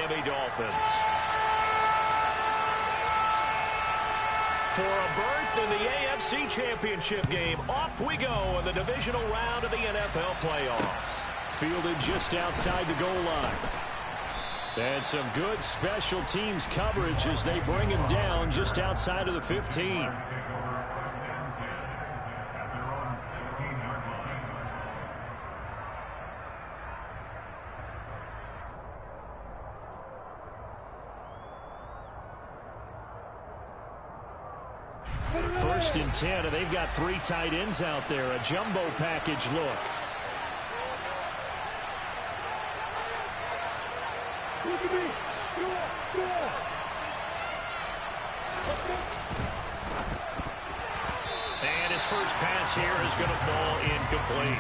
Miami Dolphins. For a berth in the AFC Championship game, off we go in the divisional round of the NFL playoffs. Fielded just outside the goal line. And some good special teams coverage as they bring him down just outside of the 15. First and 10, and they've got 3 tight ends out there. A jumbo package look. And his first pass here is going to fall incomplete.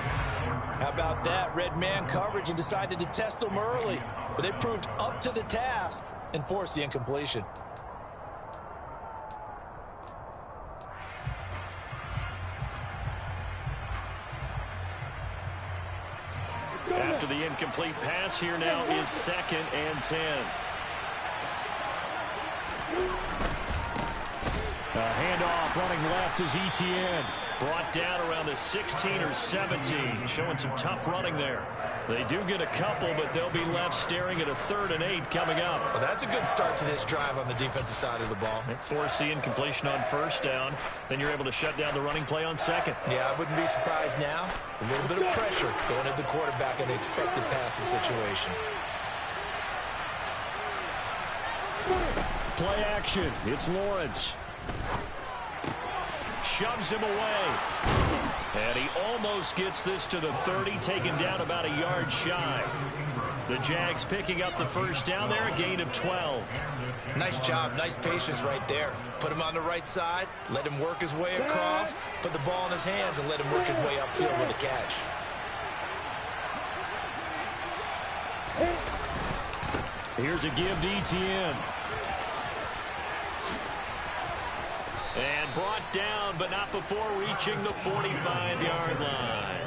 How about that? Red man coverage and decided to test them early. But they proved up to the task and forced the incompletion. After the incomplete pass, here now is 2nd and 10. A handoff running left is Etienne. Brought down around the 16 or 17. Showing some tough running there. They do get a couple, but they'll be left staring at a 3rd and 8 coming up. Well, that's a good start to this drive on the defensive side of the ball. They force the incompletion on 1st down. Then you're able to shut down the running play on 2nd. Yeah, I wouldn't be surprised now. A little bit of pressure going at the quarterback in the expected passing situation. Play action. It's Lawrence. Shoves him away. And he almost gets this to the 30, taken down about a yard shy. The Jags picking up the first down there, a gain of 12. Nice job, nice patience right there. Put him on the right side, let him work his way across, put the ball in his hands, and let him work his way upfield with a catch. Here's a give to Etienne. And brought down, but not before reaching the 45-yard line.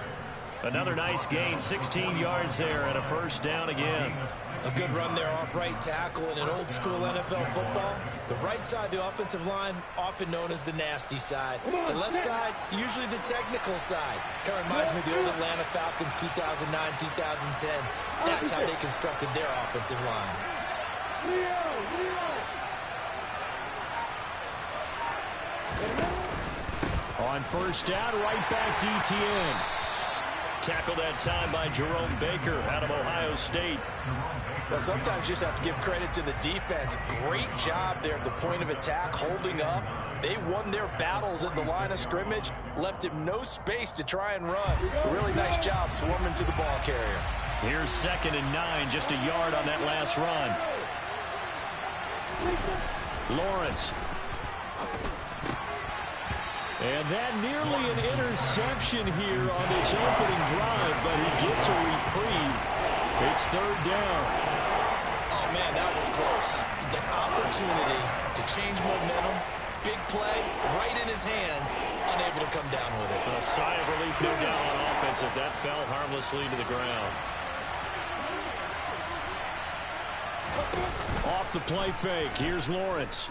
Another nice gain, 16 yards there, and a first down again. A good run there off right tackle in an old-school NFL football. The right side of the offensive line, often known as the nasty side. The left side, usually the technical side. Kind of reminds me of the old Atlanta Falcons 2009, 2010. That's how they constructed their offensive line. On first down, right back to Etienne. Tackled that time by Jerome Baker out of Ohio State. Well, sometimes you just have to give credit to the defense. Great job there at the point of attack, holding up. They won their battles at the line of scrimmage, left him no space to try and run. A really nice job swarming to the ball carrier. Here's 2nd and 9, just a yard on that last run. Lawrence. And that nearly an interception here on this opening drive, but he gets a reprieve. It's 3rd down. Oh, man, that was close. The opportunity to change momentum, big play, right in his hands, unable to come down with it. A sigh of relief, no doubt, on offense if that fell harmlessly to the ground. Off the play fake, here's Lawrence.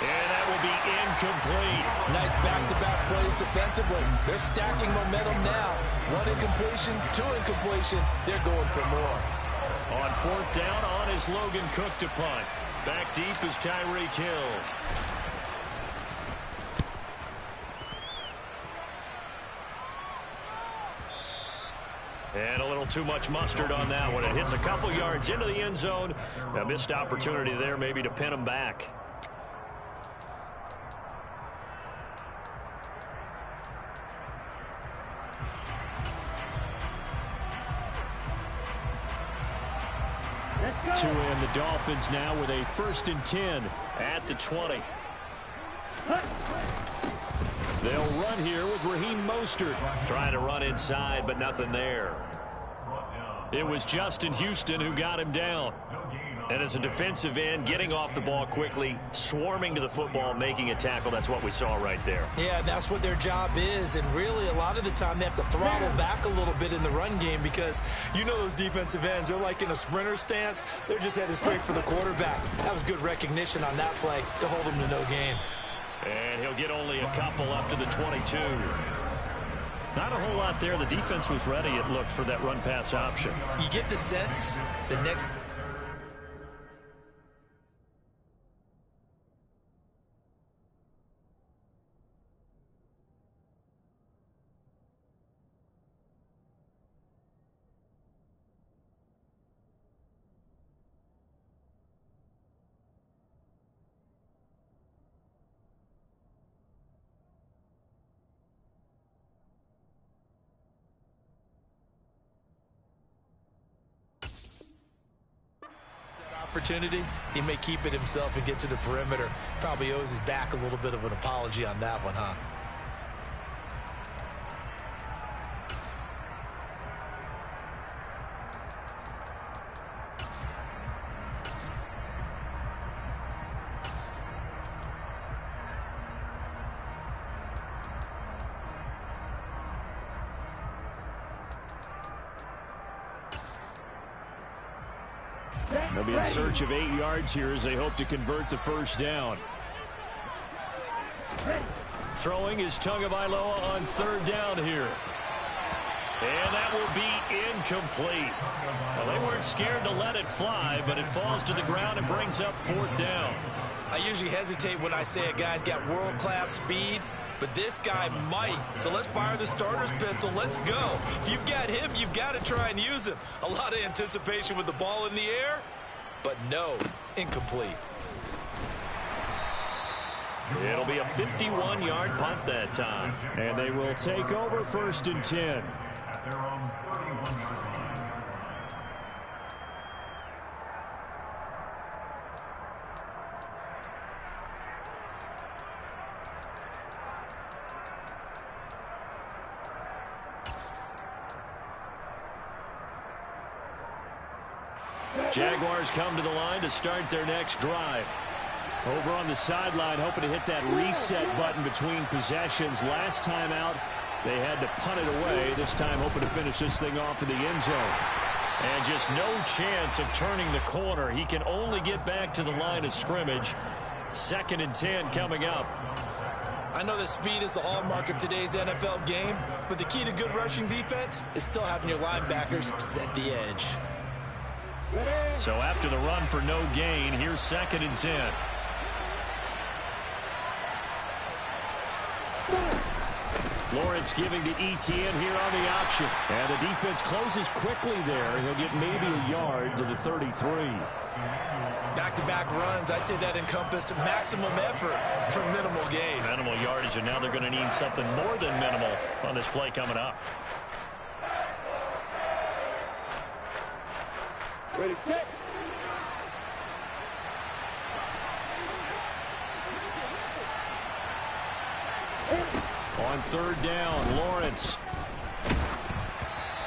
And that will be incomplete. Nice back-to-back plays defensively. They're stacking momentum now. 1 incompletion, 2 incompletion. They're going for more. On 4th down, on is Logan Cook to punt. Back deep is Tyreek Hill. And a little too much mustard on that one. It hits a couple yards into the end zone. A missed opportunity there maybe to pin him back. To end the Dolphins now with a 1st and 10 at the 20. They'll run here with Raheem Mostert. Trying to run inside, but nothing there. It was Justin Houston who got him down. And as a defensive end, getting off the ball quickly, swarming to the football, making a tackle, that's what we saw right there. Yeah, that's what their job is. And really, a lot of the time, they have to throttle back a little bit in the run game because you know those defensive ends, they're like in a sprinter stance. They're just headed straight for the quarterback. That was good recognition on that play to hold them to no gain. And he'll get only a couple up to the 22. Not a whole lot there. The defense was ready, it looked, for that run-pass option. You get the sense the next... opportunity, he may keep it himself and get to the perimeter. Probably owes his back a little bit of an apology on that one, huh? They'll be in search of 8 yards here as they hope to convert the first down. Throwing is Tagovailoa on third down here. And that will be incomplete. Well, they weren't scared to let it fly, but it falls to the ground and brings up fourth down. I usually hesitate when I say a guy's got world-class speed, but this guy might. So let's fire the starter's pistol. Let's go. If you've got him, you've got to try and use him. A lot of anticipation with the ball in the air, but no, incomplete. It'll be a 51-yard punt that time. And they will take over first and 10. Their own 31-yard line. Jaguars come to the line to start their next drive. Over on the sideline, hoping to hit that reset button between possessions. Last time out, they had to punt it away. This time, hoping to finish this thing off in the end zone. And just no chance of turning the corner. He can only get back to the line of scrimmage. 2nd and 10 coming up. I know that speed is the hallmark of today's NFL game, but the key to good rushing defense is still having your linebackers set the edge. So after the run for no gain, here's 2nd and 10. Lawrence giving to Etienne here on the option. And the defense closes quickly there. He'll get maybe a yard to the 33. Back-to-back runs, I'd say that encompassed maximum effort for minimal gain. Minimal yardage, and now they're going to need something more than minimal on this play coming up. Ready, set. On third down, Lawrence.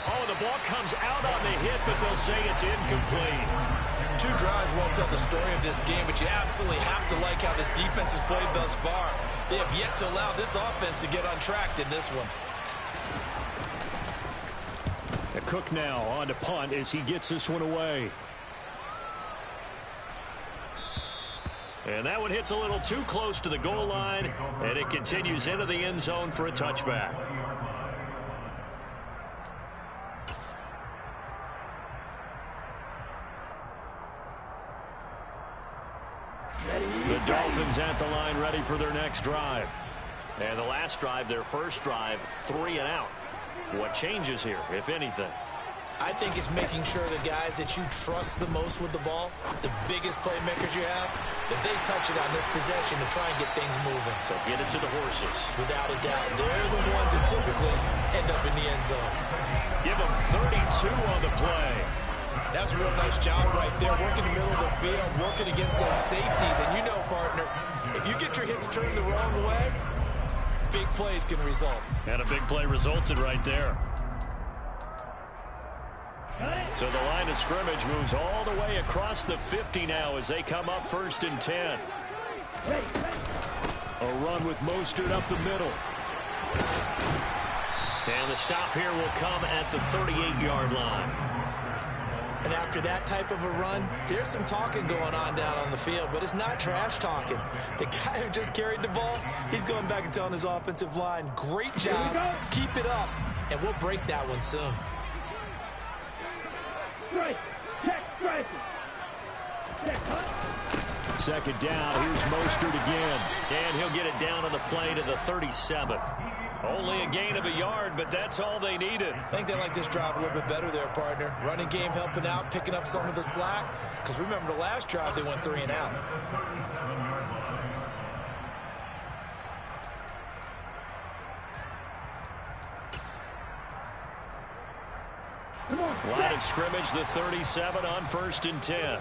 Oh, the ball comes out on the hit, but they'll say it's incomplete. 2 drives won't tell the story of this game, but you absolutely have to like how this defense has played thus far. They have yet to allow this offense to get untracked in this one. Cook now on to punt as he gets this one away. And that one hits a little too close to the goal line, and it continues into the end zone for a touchback. The Dolphins at the line ready for their next drive. And the last drive, their first drive, 3 and out. What changes here, if anything? I think it's making sure the guys that you trust the most with the ball, the biggest playmakers you have, that they touch it on this possession to try and get things moving. So get it to the horses. Without a doubt. They're the ones that typically end up in the end zone. Give them 32 on the play. That's a real nice job right there, working the middle of the field, working against those safeties. And you know, partner, if you get your hips turned the wrong way, big plays can result. And a big play resulted right there. Got it. So the line of scrimmage moves all the way across the 50 now as they come up 1st and 10. A run with Mostert up the middle. And the stop here will come at the 38-yard line. And after that type of a run, there's some talking going on down on the field, but it's not trash talking. The guy who just carried the ball, he's going back and telling his offensive line, great job, keep it up, and we'll break that one soon. Second down, here's Mostert again, and he'll get it down on the play to the 37. Only a gain of a yard, but that's all they needed. I think they like this drive a little bit better there, partner. Running game helping out, picking up some of the slack. Because remember the last drive, they went 3 and out. Line of scrimmage, the 37 on 1st and 10.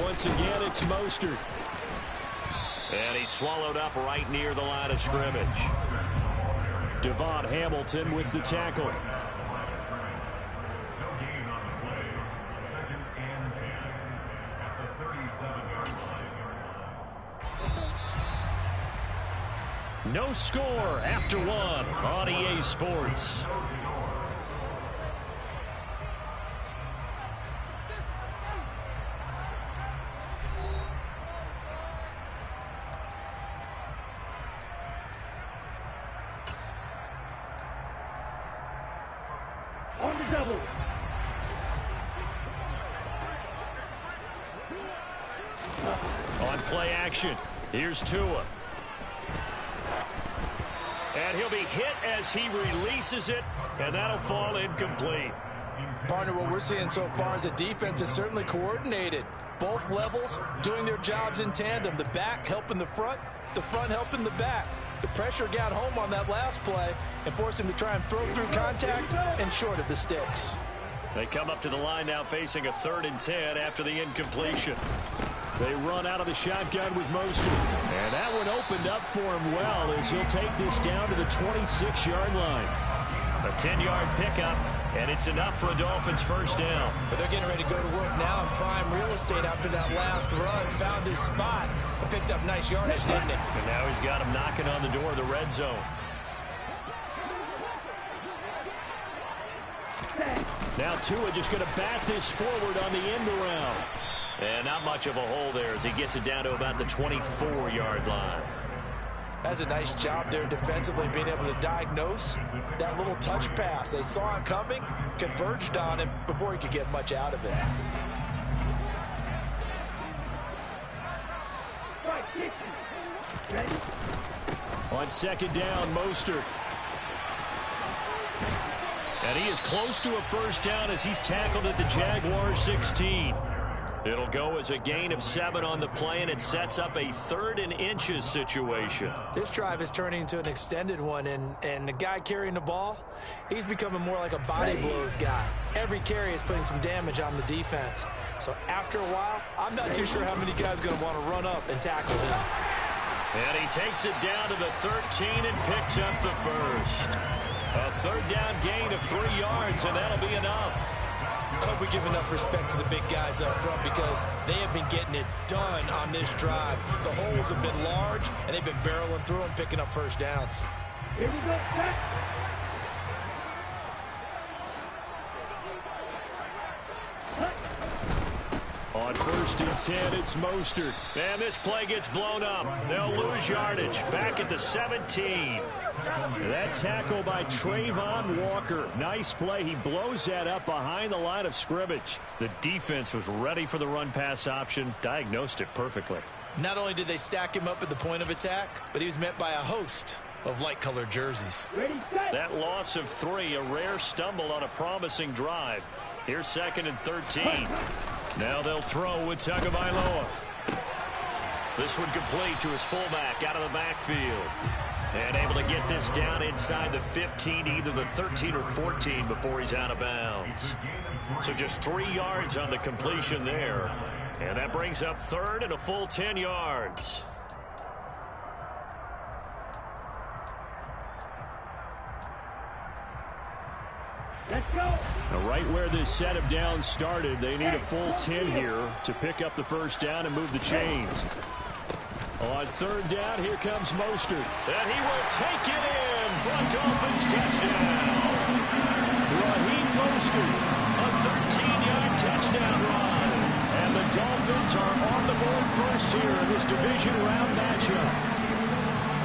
Once again, it's Mostert. And he's swallowed up right near the line of scrimmage. Devon Hamilton with the tackle. No gain on the play. 2nd and 10 at the 37-yard line. No score after 1 on EA Sports. On the double. On play action, here's Tua. And he'll be hit as he releases it, and that'll fall incomplete. Partner, what we're seeing so far is the defense is certainly coordinated. Both levels doing their jobs in tandem. The back helping the front helping the back. The pressure got home on that last play and forced him to try and throw through contact and short of the sticks. They come up to the line now facing a 3rd and 10 after the incompletion. They run out of the shotgun with Mostert. And that one opened up for him well as he'll take this down to the 26-yard line. A 10-yard pickup, and it's enough for a Dolphins 1st down. But they're getting ready to go to work now in prime real estate after that last run. Found his spot and picked up nice yardage, didn't he? And now he's got him knocking on the door of the red zone. Now Tua just going to bat this forward on the end around. And not much of a hole there as he gets it down to about the 24-yard line. That's a nice job there defensively, being able to diagnose that little touch pass. They saw it coming, converged on him before he could get much out of it. On 2nd down, Mostert. And he is close to a 1st down as he's tackled at the Jaguars 16. It'll go as a gain of 7 on the play, and it sets up a 3rd and inches situation. This drive is turning into an extended one, and the guy carrying the ball, he's becoming more like a body blows guy. Every carry is putting some damage on the defense. So after a while, I'm not too sure how many guys are going to want to run up and tackle him. And he takes it down to the 13 and picks up the 1st. A 3rd down gain of 3 yards, and that'll be enough. I hope we give enough respect to the big guys up front because they have been getting it done on this drive. The holes have been large, and they've been barreling through them, picking up 1st downs. Here we go. Back. On 1st and 10, it's Mostert. And this play gets blown up. They'll lose yardage. Back at the 17. That tackle by Trayvon Walker. Nice play. He blows that up behind the line of scrimmage. The defense was ready for the run-pass option. Diagnosed it perfectly. Not only did they stack him up at the point of attack, but he was met by a host of light-colored jerseys. That loss of 3, a rare stumble on a promising drive. Here's 2nd and 13. Now they'll throw with Tagovailoa. This one complete to his fullback out of the backfield. And able to get this down inside the 15, either the 13 or 14 before he's out of bounds. So just 3 yards on the completion there. And that brings up third and a full 10 yards. Let's go. Now right where this set of downs started, they need a full 10 here to pick up the first down and move the chains. On third down, here comes Mostert. And he will take it in for a Dolphins touchdown. Raheem Mostert, a 13-yard touchdown run. And the Dolphins are on the board first here in this division round matchup.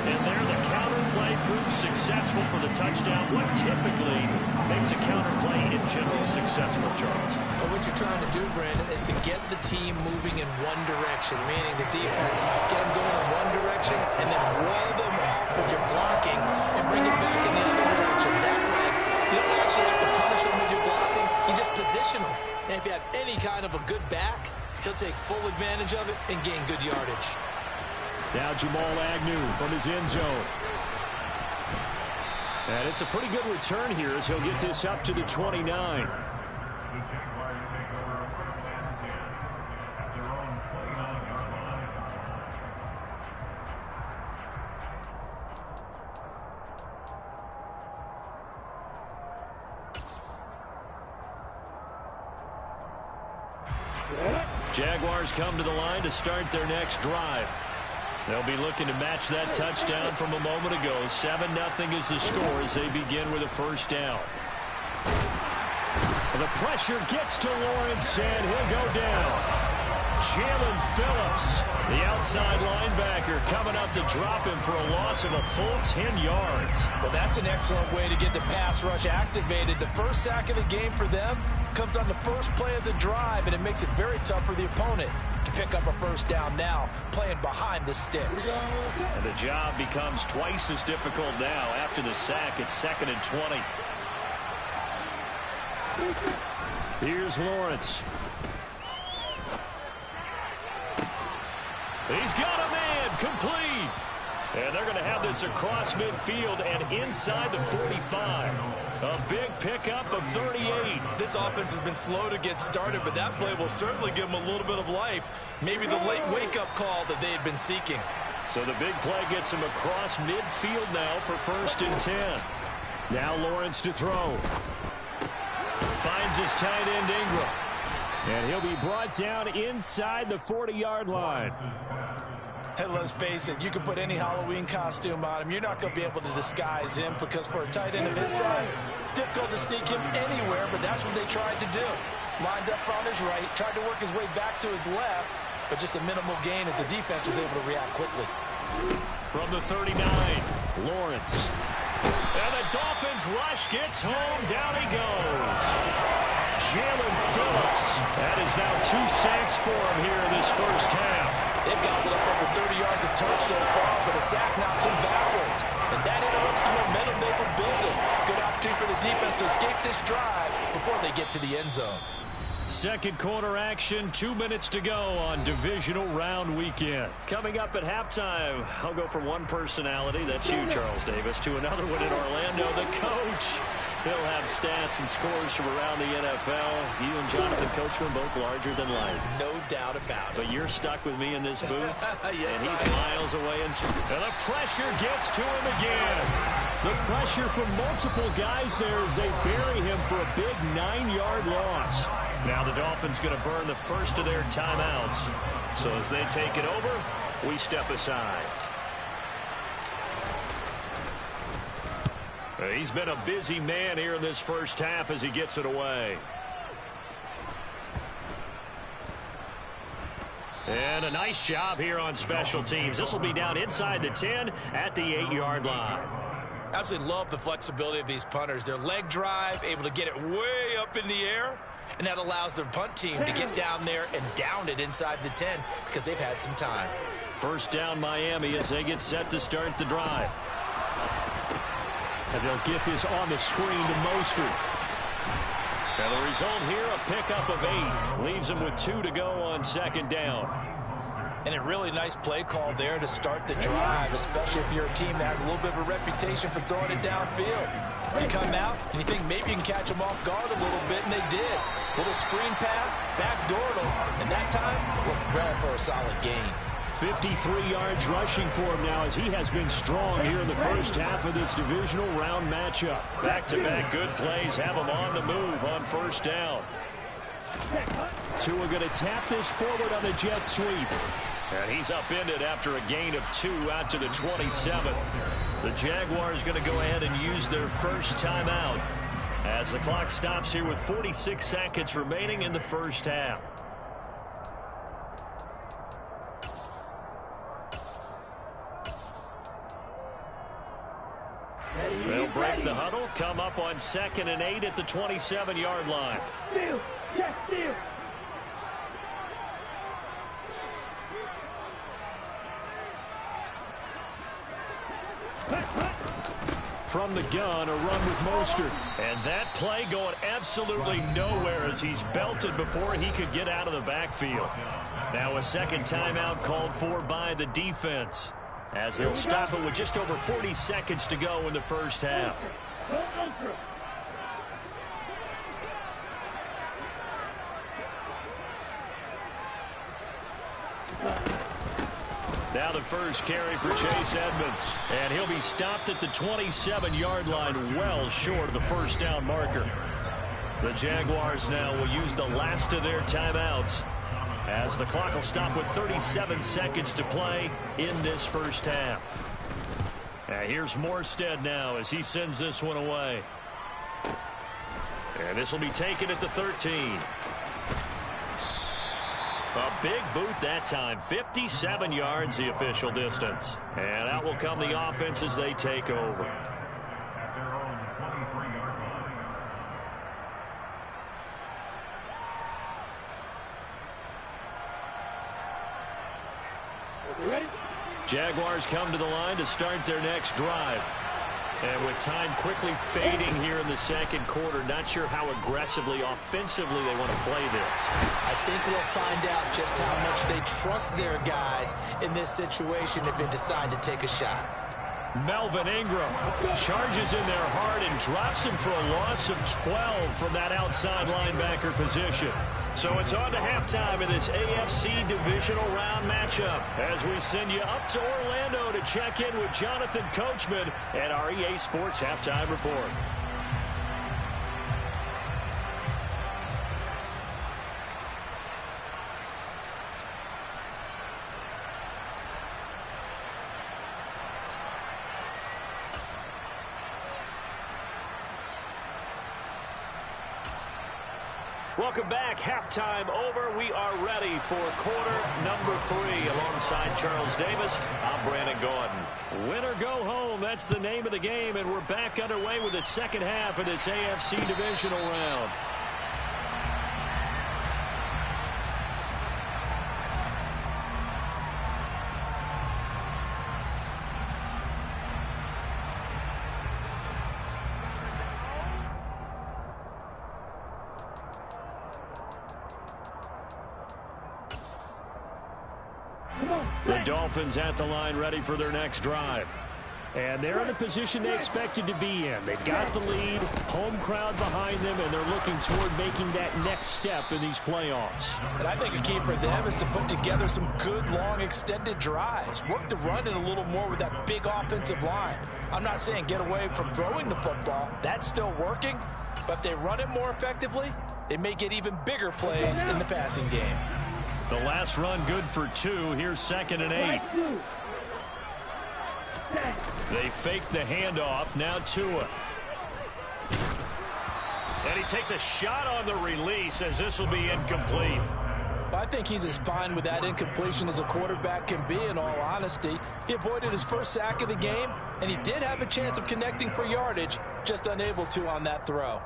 And there the counter play proves successful for the touchdown. What typically makes a counter play in general successful, Charles? But what you're trying to do, Brandon, is to get the team moving in one direction, meaning the defense, get them going in one direction, and then wall them off with your blocking and bring it back in the other direction. That way, you don't actually have to punish them with your blocking. You just position them. And if you have any kind of a good back, he'll take full advantage of it and gain good yardage. Now Jamal Agnew from his end zone. And it's a pretty good return here as he'll get this up to the 29. The Jaguars take over first and 10 at their own 29-yard line. Jaguars come to the line to start their next drive. They'll be looking to match that touchdown from a moment ago. 7-0 is the score as they begin with a first down. The pressure gets to Lawrence, and he'll go down. Jalen Phillips, the outside linebacker, coming up to drop him for a loss of a full 10 yards. Well, that's an excellent way to get the pass rush activated. The first sack of the game for them comes on the first play of the drive, and it makes it very tough for the opponent to pick up a first down now, playing behind the sticks. And the job becomes twice as difficult now after the sack. It's 2nd and 20. Here's Lawrence. He's got a man, complete. And they're going to have this across midfield and inside the 45. A big pickup of 38. This offense has been slow to get started, but that play will certainly give them a little bit of life. Maybe the late wake-up call that they had been seeking. So the big play gets him across midfield now for 1st and 10. Now Lawrence to throw. Finds his tight end Ingram. And he'll be brought down inside the 40-yard line. And let's face it, you can put any Halloween costume on him. You're not going to be able to disguise him because for a tight end of his size, difficult to sneak him anywhere, but that's what they tried to do. Lined up on his right, tried to work his way back to his left, but just a minimal gain as the defense was able to react quickly. From the 39, Lawrence. And the Dolphins rush gets home. Down he goes. Jalen Phillips. That is now 2 sacks for him here in this first half. They've gobbled up over 30 yards of turf so far, but a sack knocks them backwards. And that interrupts the momentum they were building. Good opportunity for the defense to escape this drive before they get to the end zone. Second quarter action, 2 minutes to go on divisional round weekend. Coming up at halftime, I'll go from one personality, that's you, Charles Davis, to another one in Orlando, the coach. He'll have stats and scores from around the NFL. You and Jonathan Coachman both larger than life. No doubt about it. But you're stuck with me in this booth, Yes, and he's miles away. And the pressure gets to him again. The pressure from multiple guys there as they bury him for a big 9-yard loss. Now the Dolphins going to burn the first of their timeouts. So as they take it over, we step aside. He's been a busy man here in this first half as he gets it away. And a nice job here on special teams. This will be down inside the 10 at the 8-yard line. Absolutely love the flexibility of these punters. Their leg drive, able to get it way up in the air, and that allows their punt team to get down there and down it inside the 10 because they've had some time. First down Miami as they get set to start the drive. And they'll get this on the screen to Mostert. And the result here, a pickup of 8. Leaves them with 2 to go on second down. And a really nice play call there to start the drive, especially if you're a team that has a little bit of a reputation for throwing it downfield. You come out and you think maybe you can catch them off guard a little bit, and they did. Little screen pass, backdoored them, and that time looked well for a solid gain. 53 yards rushing for him now as he has been strong here in the first half of this divisional round matchup. Back-to-back good plays have him on the move on first down. Tua going to tap this forward on the jet sweep. And he's upended after a gain of 2 out to the 27. The Jaguars going to go ahead and use their first timeout as the clock stops here with 46 seconds remaining in the first half. They'll break the huddle, come up on 2nd and 8 at the 27-yard line. Steal, check, steal. From the gun, a run with Mostert. And that play going absolutely nowhere as he's belted before he could get out of the backfield. Now a second timeout called for by the defense, as they'll stop it with just over 40 seconds to go in the first half. Now the first carry for Chase Edmonds. And he'll be stopped at the 27-yard line, well short of the first down marker. The Jaguars now will use the last of their timeouts as the clock will stop with 37 seconds to play in this first half. And here's Morstead now as he sends this one away. And this will be taken at the 13. A big boot that time, 57 yards the official distance. And out will come the offense as they take over. At their own 23-yard line. You ready? Jaguars come to the line to start their next drive. And with time quickly fading here in the second quarter, not sure how aggressively, offensively they want to play this. I think we'll find out just how much they trust their guys in this situation if they decide to take a shot. Melvin Ingram charges in there hard and drops him for a loss of 12 from that outside linebacker position. So it's on to halftime in this AFC divisional round matchup as we send you up to Orlando to check in with Jonathan Coachman at our EA Sports Halftime Report. Welcome back. Halftime over. We are ready for quarter number 3. Alongside Charles Davis, I'm Brandon Gordon. Win or go home, that's the name of the game, and we're back underway with the second half of this AFC divisional round. The Dolphins at the line ready for their next drive. And they're in the position they expected to be in. They've got the lead, home crowd behind them, and they're looking toward making that next step in these playoffs. And I think a key for them is to put together some good, long, extended drives. Work the run in a little more with that big offensive line. I'm not saying get away from throwing the football. That's still working. But if they run it more effectively, they may get even bigger plays in the passing game. The last run good for 2. Here's 2nd and 8. They fake the handoff. Now Tua. And he takes a shot on the release as this will be incomplete. I think he's as fine with that incompletion as a quarterback can be, in all honesty. He avoided his first sack of the game, and he did have a chance of connecting for yardage, just unable to on that throw.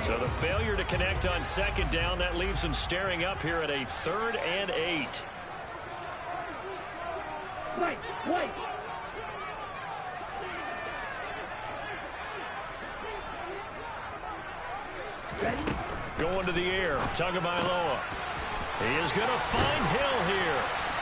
So the failure to connect on 2nd down, that leaves him staring up here at a 3rd and 8. Wait. Going to the air. Tagovailoa. He is going to find Hill here.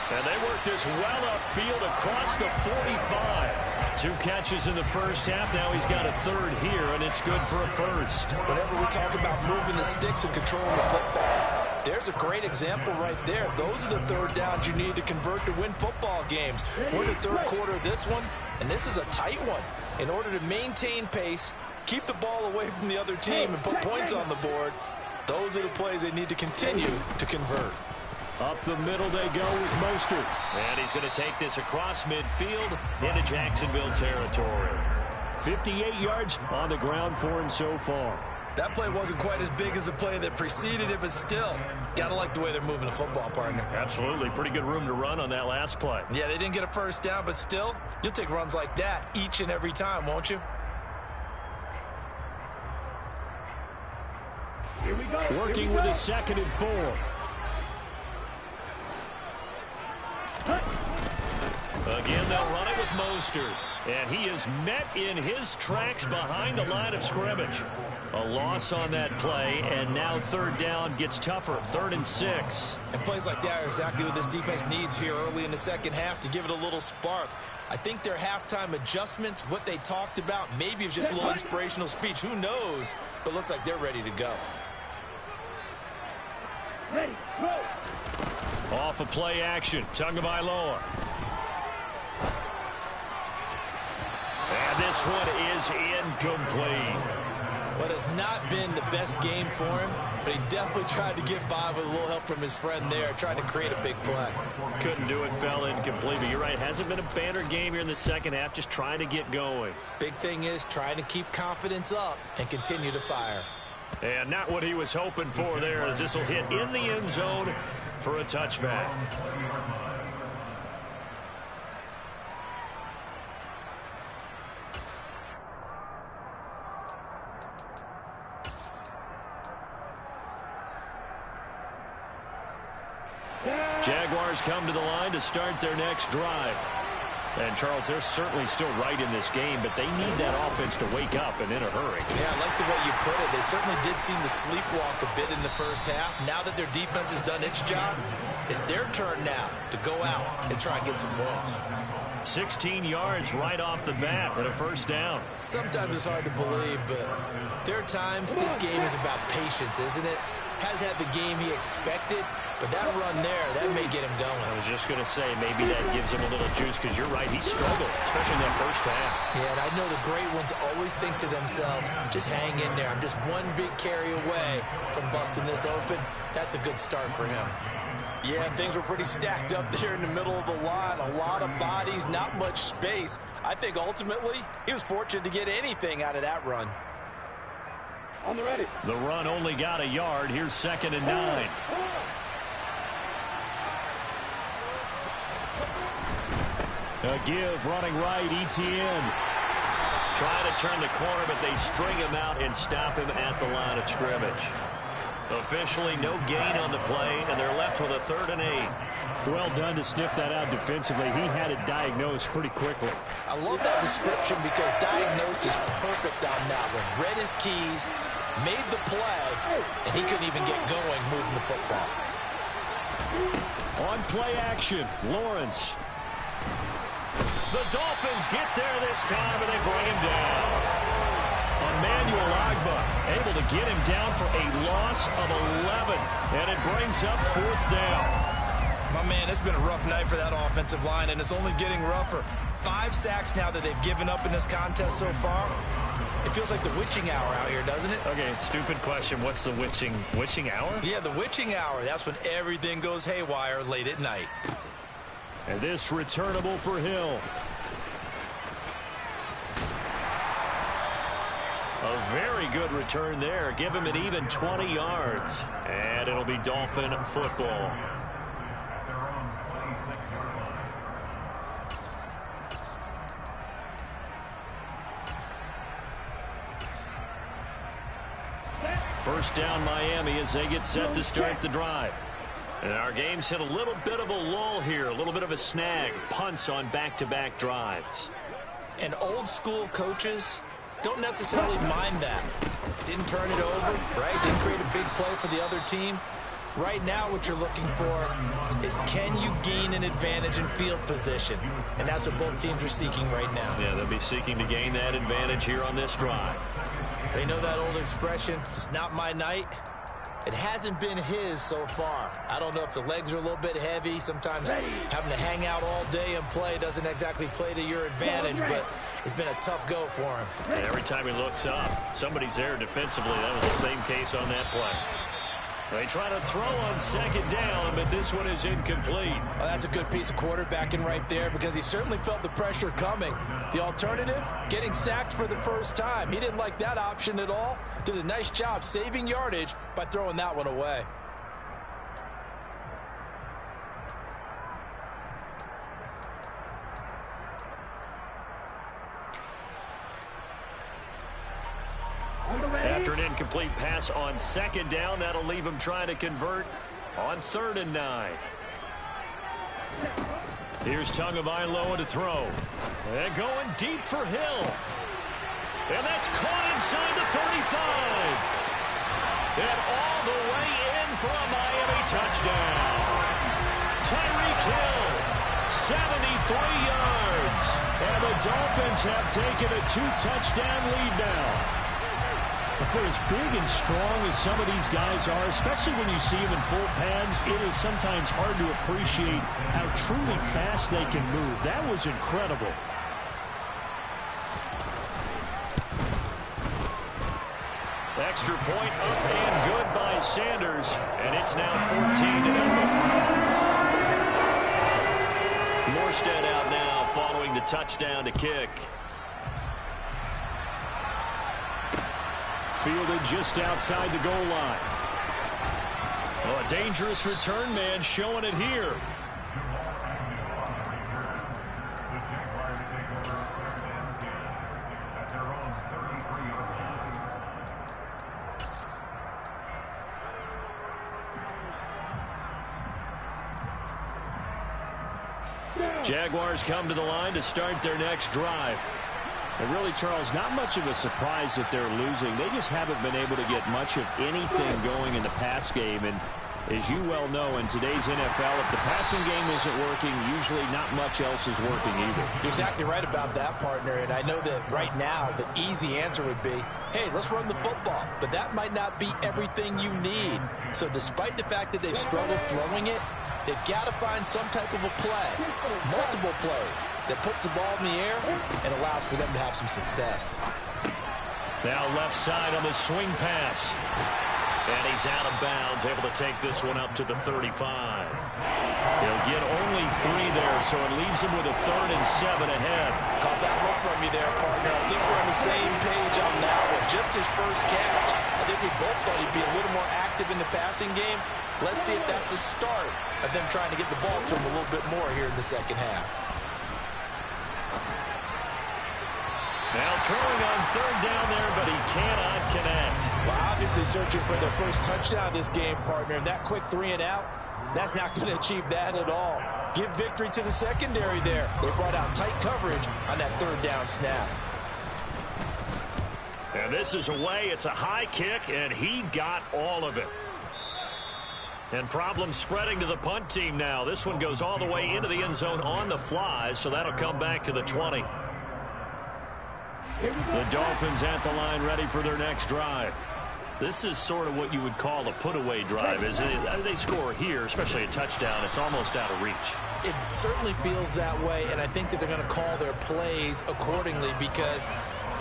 And they work this well upfield across the 45. 2 catches in the first half. Now he's got a third here, and it's good for a first. Whenever we talk about moving the sticks and controlling the football, there's a great example right there. Those are the third downs you need to convert to win football games. We're in the third quarter of this one, and this is a tight one. In order to maintain pace, keep the ball away from the other team, and put points on the board, those are the plays they need to continue to convert. Up the middle they go with Mostert. And he's going to take this across midfield into Jacksonville territory. 58 yards on the ground for him so far. That play wasn't quite as big as the play that preceded it, but still, got to like the way they're moving the football, partner. Absolutely. Pretty good room to run on that last play. Yeah, they didn't get a first down, but still, you'll take runs like that each and every time, won't you? Here we go. Working with a 2nd and 4. Again, they'll run it with Mostert. And he is met in his tracks behind the line of scrimmage. A loss on that play, and now third down gets tougher. 3rd and 6. And plays like that are exactly what this defense needs here early in the second half to give it a little spark. I think their halftime adjustments, what they talked about, maybe it was just a little inspirational speech. Who knows? But looks like they're ready to go. Ready, go. Off of play action. Tagovailoa. And this one is incomplete. What has not been the best game for him, but he definitely tried to get by with a little help from his friend there, trying to create a big play. Couldn't do it, fell incomplete. But you're right, hasn't been a banner game here in the second half, just trying to get going. Big thing is trying to keep confidence up and continue to fire. And not what he was hoping for there, as this will hit in the end zone for a touchback. Jaguars come to the line to start their next drive. And, Charles, they're certainly still right in this game, but they need that offense to wake up and in a hurry. Yeah, I like the way you put it. They certainly did seem to sleepwalk a bit in the first half. Now that their defense has done its job, it's their turn now to go out and try and get some points. 16 yards right off the bat and a first down. Sometimes it's hard to believe, but there are times this game is about patience, isn't it? Has had the game he expected, but that run there, that may get him going. I was just going to say, maybe that gives him a little juice, because you're right, he struggled, especially in that first half. Yeah, and I know the great ones always think to themselves, just hang in there. I'm just one big carry away from busting this open. That's a good start for him. Yeah, things were pretty stacked up there in the middle of the line. A lot of bodies, not much space. I think ultimately he was fortunate to get anything out of that run. On the ready. The run only got a yard. Here's 2nd and 9. A give, running right, Etienne. Trying to turn the corner, but they string him out and stop him at the line of scrimmage. Officially no gain on the play, and they're left with a 3rd and 8. Well done to sniff that out defensively. He had it diagnosed pretty quickly. I love that description because diagnosed is perfect on that one. Read his keys, made the play, and he couldn't even get going moving the football. On play action, Lawrence. The Dolphins get there this time, and they bring him down. Emmanuel Agba able to get him down for a loss of 11, and it brings up 4th down. My man, it's been a rough night for that offensive line, and it's only getting rougher. 5 sacks now that they've given up in this contest so far. It feels like the witching hour out here, doesn't it? Okay, stupid question. What's the witching hour? Yeah, the witching hour. That's when everything goes haywire late at night. And this returnable for Hill. A very good return there. Give him an even 20 yards. And it'll be Dolphin football. First down Miami as they get set to start the drive. And our game's hit a little bit of a lull here, a little bit of a snag. Punts on back-to-back drives. And old school coaches don't necessarily mind that. Didn't turn it over, right? Didn't create a big play for the other team. Right now, what you're looking for is, can you gain an advantage in field position? And that's what both teams are seeking right now. Yeah, they'll be seeking to gain that advantage here on this drive. They know that old expression, it's not my night. It hasn't been his so far. I don't know if the legs are a little bit heavy. Sometimes having to hang out all day and play doesn't exactly play to your advantage, but it's been a tough go for him. And every time he looks up, somebody's there defensively. That was the same case on that play. They try to throw on second down, but this one is incomplete. Well, that's a good piece of quarterbacking right there, because he certainly felt the pressure coming. The alternative, getting sacked for the first time. He didn't like that option at all. Did a nice job saving yardage by throwing that one away. After an incomplete pass on second down, that'll leave him trying to convert on 3rd and 9. Here's Tagovailoa to throw. And going deep for Hill. And that's caught inside the 35. And all the way in for a Miami touchdown. Tyreek Hill, 73 yards. And the Dolphins have taken a 2-touchdown lead now. For as big and strong as some of these guys are, especially when you see them in full pads, it is sometimes hard to appreciate how truly fast they can move. That was incredible. Extra point up and good by Sanders, and it's now 14-0. Morstead out now following the touchdown to kick. Fielded just outside the goal line. Oh, a dangerous return man showing it here. The Jaguars take over 3rd and 10 at their own 33-yard line. Jaguars come to the line to start their next drive. And really, Charles, not much of a surprise that they're losing. They just haven't been able to get much of anything going in the pass game. And as you well know, in today's NFL, if the passing game isn't working, usually not much else is working either. You're exactly right about that, partner. And I know that right now the easy answer would be, hey, let's run the football. But that might not be everything you need. So despite the fact that they've struggled throwing it, they've got to find some type of a play, multiple plays, that puts the ball in the air and allows for them to have some success. Now left side on the swing pass. And he's out of bounds, able to take this one up to the 35. He'll get only 3 there, so it leaves him with a 3rd and 7 ahead. Caught that look from you there, partner. I think we're on the same page on that one. Just his first catch. I think we both thought he'd be a little more active in the passing game. Let's see if that's the start of them trying to get the ball to him a little bit more here in the second half. Now throwing on 3rd down there, but he cannot connect. Well, obviously searching for their first touchdown this game, partner. And that quick 3 and out, that's not going to achieve that at all. Give victory to the secondary there. They brought out tight coverage on that 3rd down snap. And this is away. It's a high kick, and he got all of it. And problems spreading to the punt team now. This one goes all the way into the end zone on the fly, so that'll come back to the 20. The Dolphins at the line ready for their next drive. This is sort of what you would call a put-away drive, isn't it? They score here, especially a touchdown. It's almost out of reach. It certainly feels that way, and I think that they're going to call their plays accordingly, because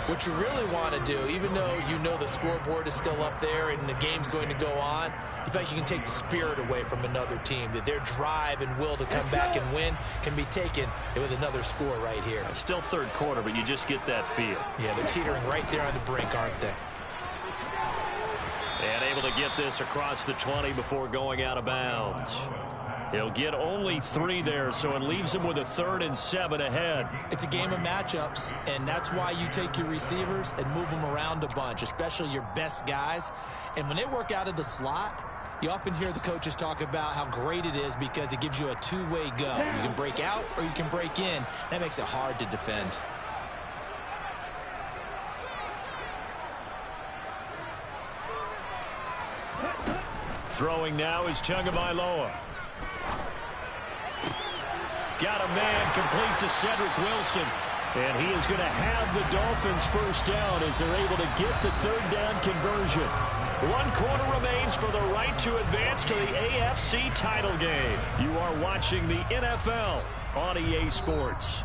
what you really want to do, even though you know the scoreboard is still up there and the game's going to go on, you feel like you can take the spirit away from another team, that their drive and will to come back and win can be taken with another score right here. It's still 3rd quarter, but you just get that feel. Yeah, they're teetering right there on the brink, aren't they? And able to get this across the 20 before going out of bounds. He'll get only 3 there, so it leaves him with a 3rd and 7 ahead. It's a game of matchups, and that's why you take your receivers and move them around a bunch, especially your best guys. And when they work out of the slot, you often hear the coaches talk about how great it is because it gives you a two-way go. You can break out or you can break in. That makes it hard to defend. Throwing now is Tagovailoa. Got a man complete to Cedric Wilson. And he is going to have the Dolphins first down as they're able to get the third down conversion. 1 quarter remains for the right to advance to the AFC title game. You are watching the NFL on EA Sports.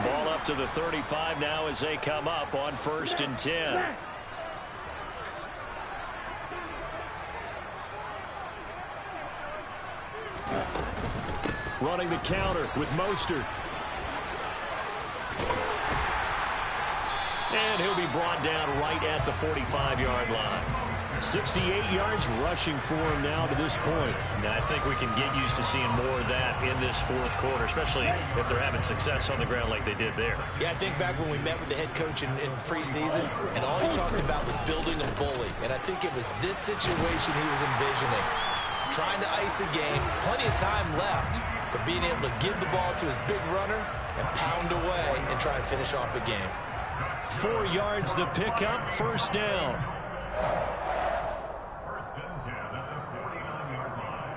Ball up to the 35 now as they come up on 1st and 10. Running the counter with Mostert. And he'll be brought down right at the 45-yard line. 68 yards rushing for him now to this point. And I think we can get used to seeing more of that in this 4th quarter, especially if they're having success on the ground like they did there. Yeah, I think back when we met with the head coach in preseason, and all he talked about was building a bully. And I think it was this situation he was envisioning. Trying to ice a game, plenty of time left, but being able to give the ball to his big runner and pound away and try and finish off a game. 4 yards the pickup, first down. First and 10 at the 49-yard line.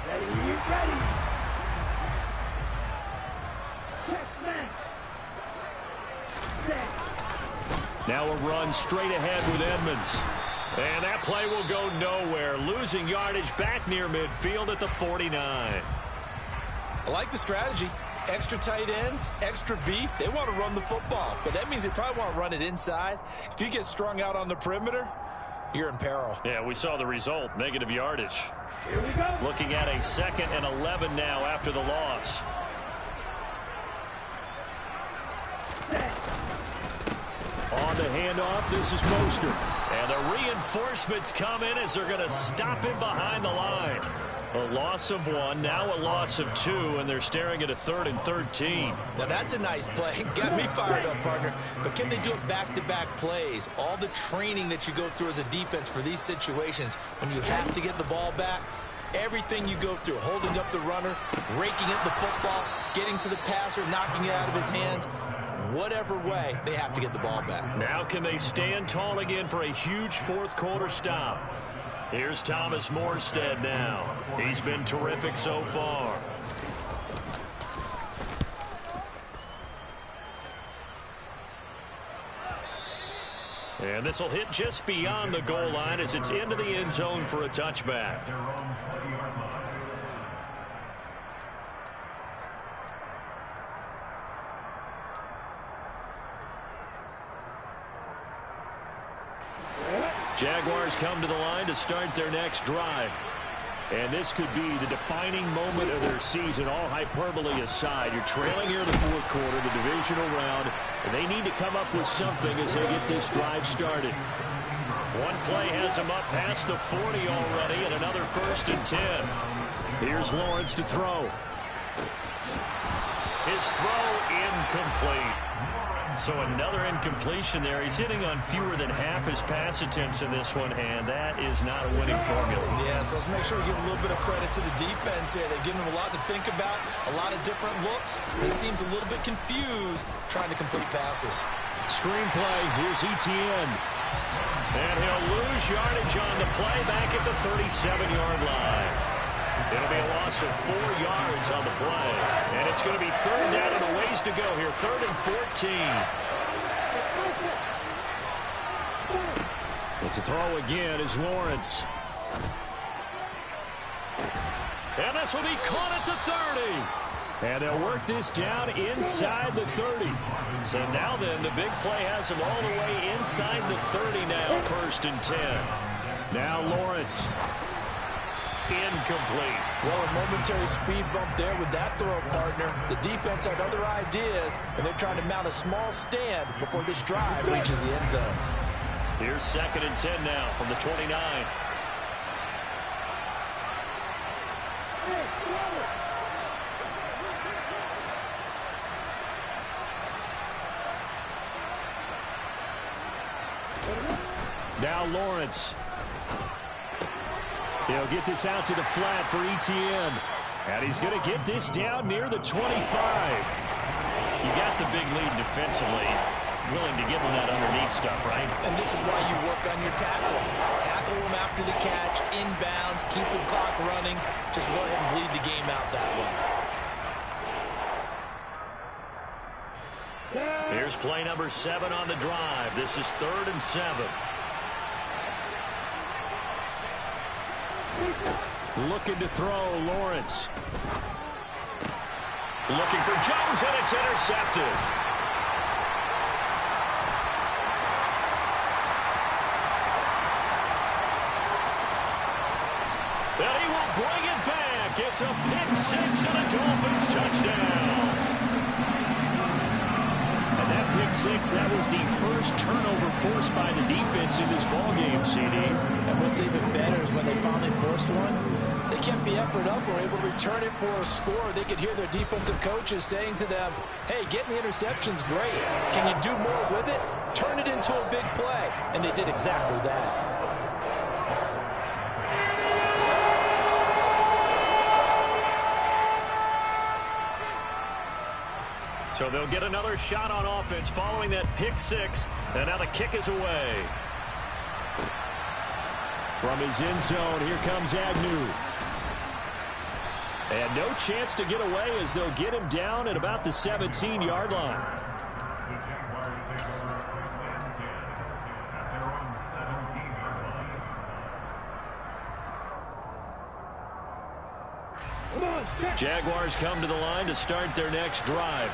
Ready. Check, man. Set. Now a run straight ahead with Edmonds. And that play will go nowhere. Losing yardage back near midfield at the 49. I like the strategy. Extra tight ends, extra beef. They want to run the football, but that means they probably want to run it inside. If you get strung out on the perimeter, you're in peril. Yeah, we saw the result, negative yardage. Here we go. Looking at a 2nd and 11 now after the loss. On the handoff, this is Mostert. And the reinforcements come in as they're going to stop him behind the line. A loss of 1, now a loss of 2, and they're staring at a 3rd and 13. Now that's a nice play. Got me fired up, partner. But can they do it back-to-back plays? All the training that you go through as a defense for these situations, when you have to get the ball back, everything you go through, holding up the runner, raking at the football, getting to the passer, knocking it out of his hands, whatever way, they have to get the ball back. Now can they stand tall again for a huge 4th quarter stop? Here's Thomas Morstead now. He's been terrific so far. And this will hit just beyond the goal line as it's into the end zone for a touchback. Their own 20-yard line. Jaguars come to the line to start their next drive. And this could be the defining moment of their season, all hyperbole aside. You're trailing here in the 4th quarter, the divisional round, and they need to come up with something as they get this drive started. One play has them up past the 40 already, and another 1st and 10. Here's Lawrence to throw. His throw incomplete. So another incompletion there. He's hitting on fewer than half his pass attempts in this one, and that is not a winning formula. Yeah, so let's make sure we give a little bit of credit to the defense here. They've given him a lot to think about, a lot of different looks. He seems a little bit confused trying to complete passes. Screenplay, here's Etienne. And he'll lose yardage on the play back at the 37-yard line. It'll be a loss of 4 yards on the play. And it's going to be 3rd down and a ways to go here. 3rd and 14. But to throw again is Lawrence. And this will be caught at the 30. And they'll work this down inside the 30. So now then, the big play has them all the way inside the 30 now. 1st and 10. Now Lawrence. Incomplete. Well, a momentary speed bump there with that throw, partner. The defense had other ideas, and they're trying to mount a small stand before this drive reaches the end zone. Here's 2nd and 10 now from the 29. Now Lawrence. He'll get this out to the flat for Etienne. And he's going to get this down near the 25. You got the big lead defensively. Willing to give them that underneath stuff, right? And this is why you work on your tackling. Tackle them after the catch, inbounds, keep the clock running. Just go ahead and bleed the game out that way. Here's play number 7 on the drive. This is 3rd and 7. Looking to throw, Lawrence. Looking for Jones, and it's intercepted. And he will bring it back. It's a pick 6 and a Dolphins touchdown. And that pick 6, that was the first turnover forced by the defense in this ballgame, CD. And what's even better is when they finally forced one, they kept the effort up, were able to return it for a score. They could hear their defensive coaches saying to them, hey, getting the interception's great. Can you do more with it? Turn it into a big play. And they did exactly that. So they'll get another shot on offense following that pick 6. And now the kick is away. From his end zone, here comes Agnew. And no chance to get away as they'll get him down at about the 17-yard line. The Jaguars take over 1st and 10 at their own 17-yard line. Come on, check. Jaguars come to the line to start their next drive.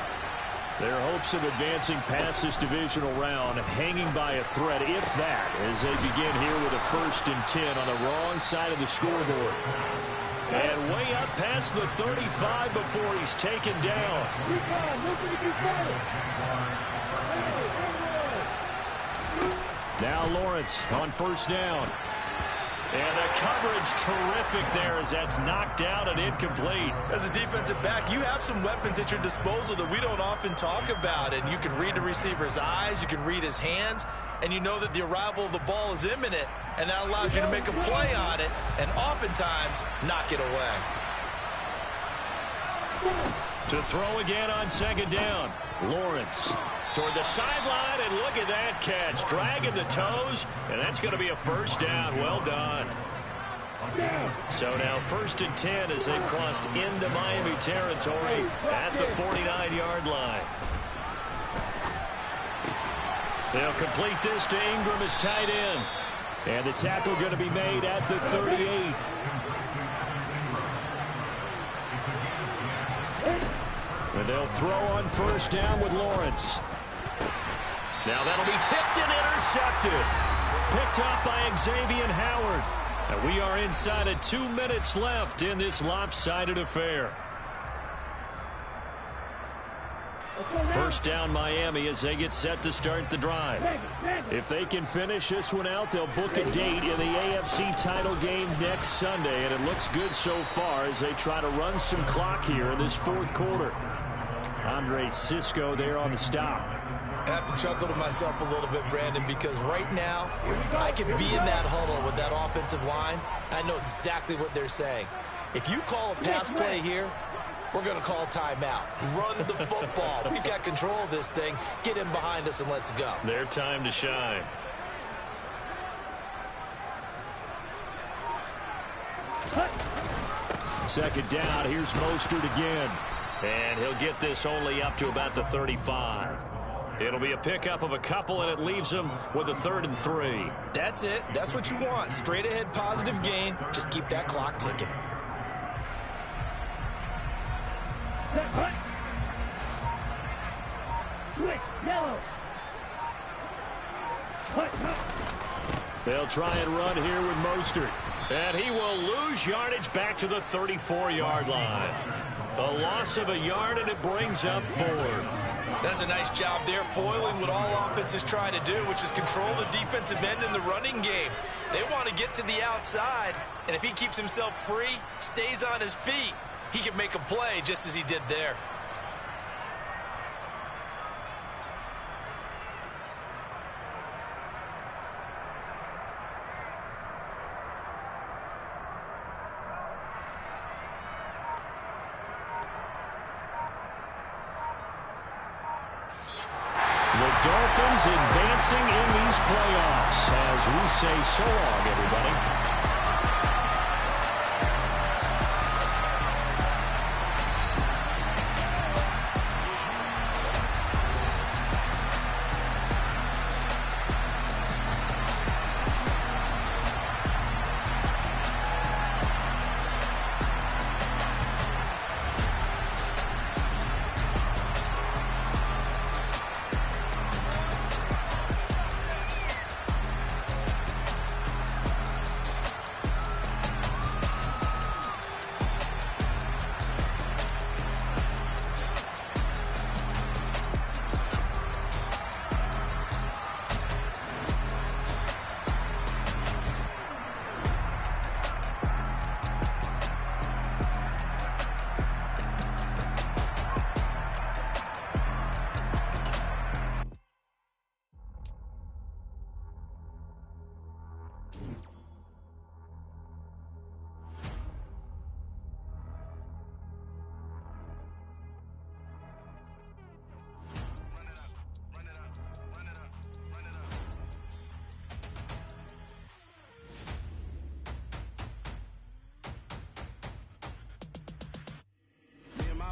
Their hopes of advancing past this divisional round hanging by a thread, if that, as they begin here with a 1st and 10 on the wrong side of the scoreboard. And way up past the 35 before he's taken down. Now Lawrence on 1st down. And the coverage terrific there as that's knocked down and incomplete. As a defensive back, you have some weapons at your disposal that we don't often talk about. And you can read the receiver's eyes, you can read his hands, and you know that the arrival of the ball is imminent. And that allows you to make a play on it and oftentimes knock it away. To throw again on 2nd down. Lawrence toward the sideline, and look at that catch. Dragging the toes, and that's going to be a 1st down. Well done. So now 1st and 10 as they've crossed into Miami territory at the 49-yard line. They'll complete this to Ingram as tight end. And the tackle going to be made at the 38. And they'll throw on 1st down with Lawrence. Now that'll be tipped and intercepted. Picked up by Xavier Howard. And we are inside of 2 minutes left in this lopsided affair. 1st down Miami as they get set to start the drive. If they can finish this one out, they'll book a date in the AFC title game next Sunday. And it looks good so far as they try to run some clock here in this 4th quarter. Andre Cisco there on the stop. I have to chuckle to myself a little bit, Brandon, because right now I could be in that huddle with that offensive line. I know exactly what they're saying. If you call a pass play here, we're going to call timeout. Run the football. We've got control of this thing. Get in behind us and let's go. Their time to shine. Second down. Here's Mostert again. And he'll get this only up to about the 35. It'll be a pickup of a couple, and it leaves him with a 3rd and 3. That's it. That's what you want. Straight ahead positive gain. Just keep that clock ticking. Quick, yellow. They'll try and run here with Mostert. And he will lose yardage back to the 34-yard line. A loss of a yard, and it brings up 4th. That's a nice job there, foiling what all offenses try to do, which is control the defensive end in the running game. They want to get to the outside, and if he keeps himself free, stays on his feet, he can make a play just as he did there. The Dolphins advancing in these playoffs as we say so long, everybody.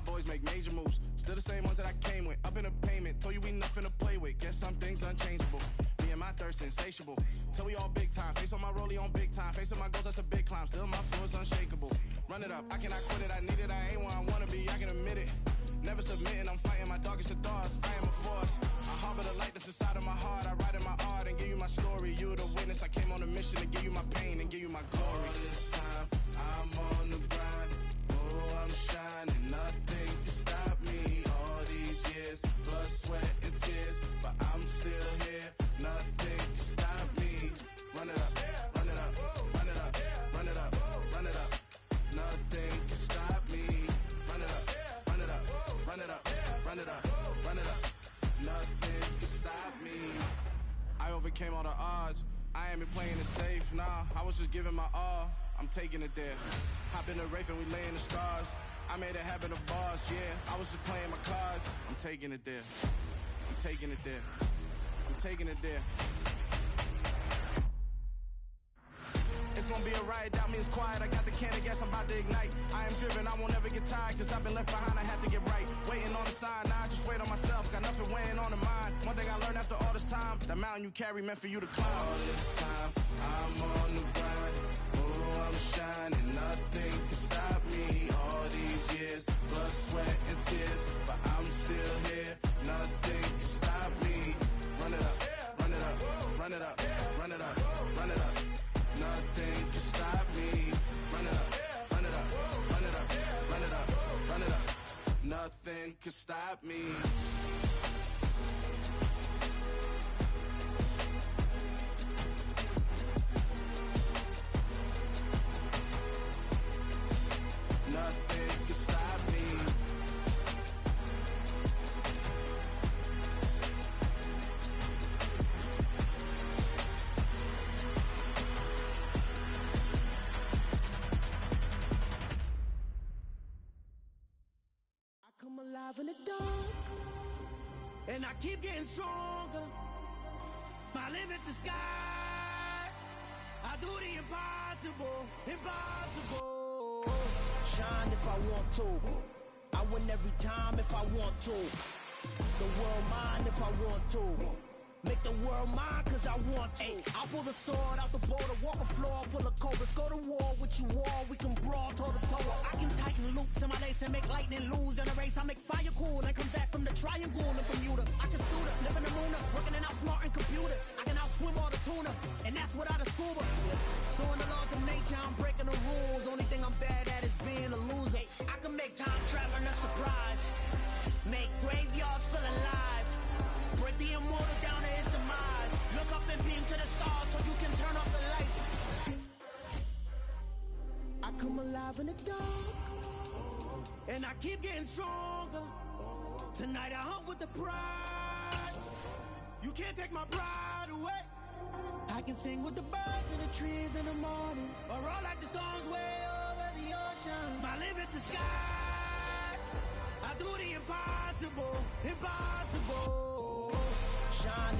Boys make major moves, still the same ones that I came with. Up in the payment, told you we nothing to play with. Guess some things unchangeable. Me and my thirst insatiable. Till we all big time. Face on my rollie on big time. Facing my goals, that's a big climb. Still my flow is unshakable. Run it up, I cannot quit it. I need it, I ain't where I wanna be. I can admit it. Never submitting, I'm fighting my darkest of thoughts. I am a force. I harbor the light that's inside of my heart. I write in my art and give you my story. You the witness. I came on a mission to give you my pain and give you my glory. All this time, I'm on the grind. Oh, I'm shining. Nothing can stop me. All these years, blood, sweat, and tears. But I'm still here. Nothing can stop me. Run it up, run it up, run it up, run it up, run it up. Nothing can stop me. Run it up, run it up, run it up, run it up, run it up. Nothing can stop me. I overcame all the odds. I ain't been playing it safe, nah. I was just giving my all. I'm taking it there. Hop in the Wraith and we lay in the stars. I made a habit of bars, yeah. I was just playing my cards. I'm taking it there. I'm taking it there. I'm taking it there. It's gonna be a riot, doubt me it's quiet. I got the can of gas, I'm about to ignite. I am driven, I won't ever get tired. Cause I've been left behind, I had to get right. Waiting on the sign, now I just wait on myself. Got nothing weighing on the mind. One thing I learned after all this time, the mountain you carry meant for you to climb. All this time, I'm on the grind. Oh, I'm shining, nothing can stop me. All these years, blood, sweat, and tears. But I'm still here, nothing can stop me. Run it up, run it up, run it up, run it up, run it up. Nothing can stop me. Run it up, run it up, run it up, run it up, run it up. Nothing can stop me. Nothing can stop me. Come alive in the dark, and I keep getting stronger. My limit's the sky. I do the impossible, impossible. Shine if I want to. I win every time if I want to. The world mine if I want to. Make the world mine cause I want to. I pull the sword out the border, walk a floor full of cobras. Go to war with you all, we can brawl toe to toe. I can tighten loops in my lace and make lightning lose in a race. I make fire cool and come back from the triangle and Bermuda. I can suit up, live in the moon, working and outsmarting computers. I can outswim all the tuna, and that's without a scuba. So in the laws of nature, I'm breaking the rules. Only thing I'm bad at is being a loser. I can make time traveling a surprise, make graveyards feel alive. Break the immortal down to his demise. Look up and beam to the stars so you can turn off the lights. I come alive in the dark, and I keep getting stronger. Tonight I hunt with the pride. You can't take my pride away. I can sing with the birds and the trees in the morning, or roll like the storms way over the ocean. My limit's the sky. I do the impossible, impossible. shine.